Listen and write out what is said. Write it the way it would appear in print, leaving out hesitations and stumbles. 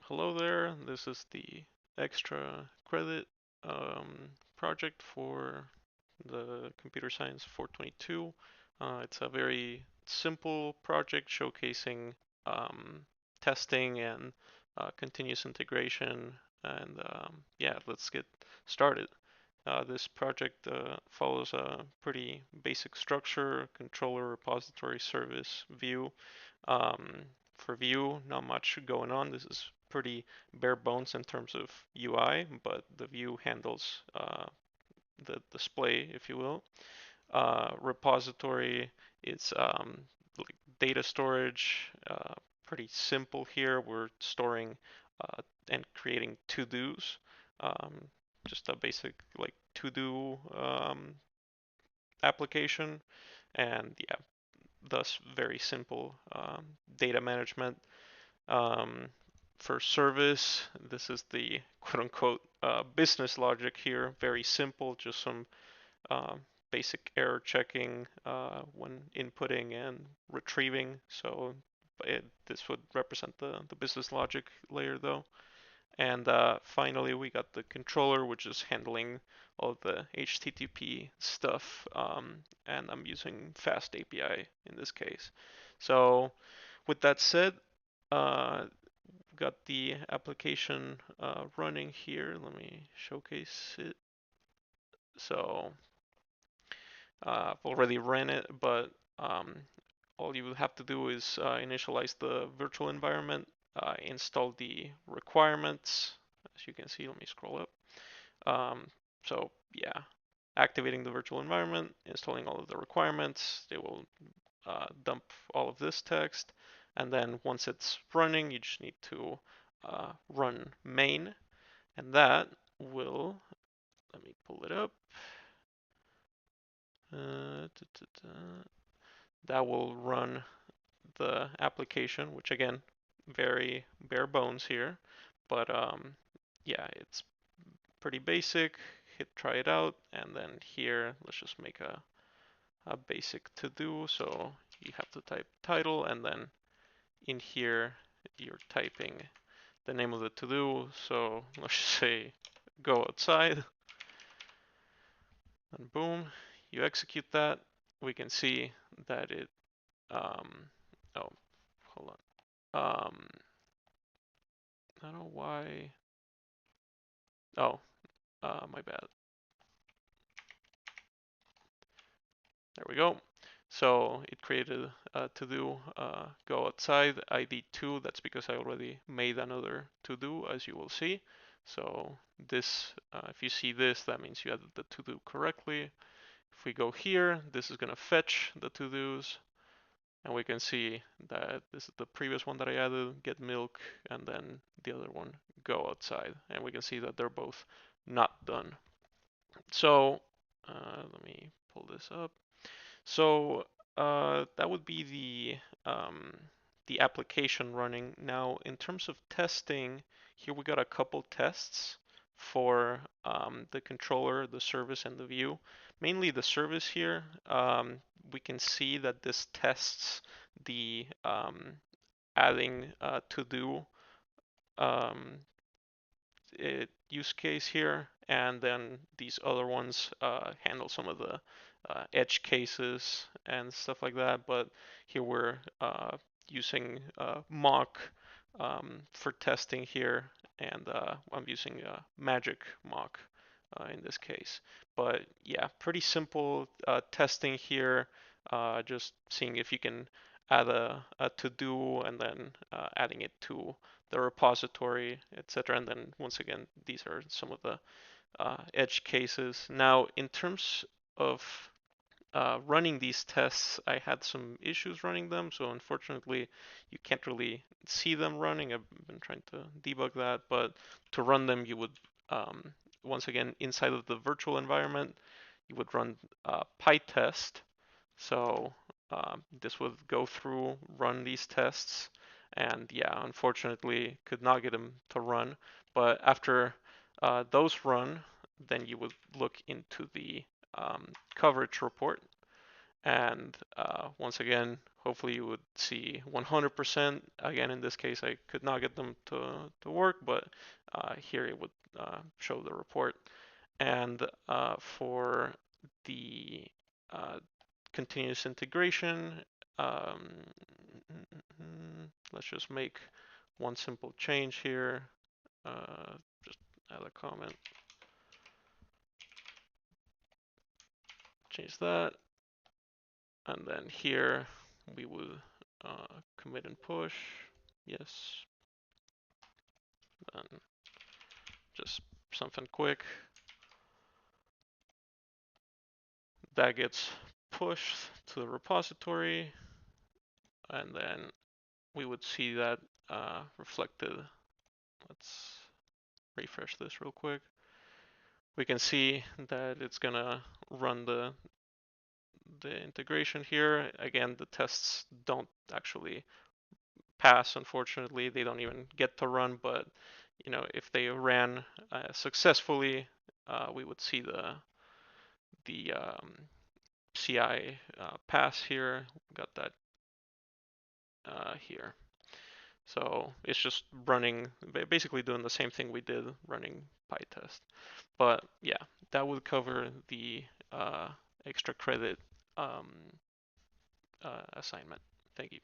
Hello there, this is the extra credit project for the Computer Science 422. It's a very simple project showcasing testing and continuous integration. And yeah, let's get started. This project follows a pretty basic structure: controller, repository, service, view. Um, for view, not much going on. This is pretty bare bones in terms of UI, but the view handles the display, if you will. Repository is like data storage, pretty simple here. We're storing and creating to-dos, um, just a basic like to-do application, and yeah, thus very simple data management. Um, for service, this is the quote-unquote business logic here. Very simple, just some um, basic error checking when inputting and retrieving. So this would represent the business logic layer though. And finally, we got the controller, which is handling all the HTTP stuff. And I'm using Fast API in this case. So with that said, uh, got the application running here. Let me showcase it. So I've already ran it, but all you will have to do is initialize the virtual environment, install the requirements. As you can see, let me scroll up. So yeah, activating the virtual environment, installing all of the requirements. They will dump all of this text, and then once it's running, you just need to run main, and that will, let me pull it up. Uh, that will run the application, which again, very bare bones here, but yeah, it's pretty basic. Hit try it out, and then here, let's just make a basic to do. So you have to type title, and then in here, you're typing the name of the to do. So let's just say go outside, and boom, you execute that. We can see that it, oh, hold on. I don't know why. Oh, my bad. There we go. So it created a to-do go outside ID 2. That's because I already made another to-do, as you will see. So this, if you see this, that means you added the to-do correctly. If we go here, this is going to fetch the to-dos. And we can see that this is the previous one that I added, get milk, and then the other one, go outside. And we can see that they're both not done. So let me pull this up. So that would be the application running. Now, in terms of testing, here we got a couple tests for the controller, the service, and the view. Mainly the service here. We can see that this tests the adding to do um, use case here, and then these other ones handle some of the edge cases and stuff like that. But here we're using mock for testing here, and I'm using magic mock in this case. But yeah, pretty simple testing here, just seeing if you can add a to do and then adding it to the repository, etc. And then once again, these are some of the edge cases. Now, in terms of running these tests, I had some issues running them, so unfortunately, you can't really see them running. I've been trying to debug that, but to run them, you would, um, once again, inside of the virtual environment, you would run PyTest. So this would go through, run these tests, and yeah, unfortunately, could not get them to run. But after those run, then you would look into the coverage report, And once again, hopefully you would see 100%. Again, in this case, I could not get them to work, but here it would show the report. And for the continuous integration, um, let's just make one simple change here. Just add a comment. Change that. And then here we would commit and push. Yes. Then just something quick. That gets pushed to the repository. And then we would see that reflected. Let's refresh this real quick. We can see that it's gonna run the integration here. Again, the tests don't actually pass, unfortunately. They don't even get to run, but you know, if they ran successfully, we would see the CI pass here. Got that here. So it's just running, basically doing the same thing we did running PyTest. But yeah, that would cover the extra credit assignment. Thank you.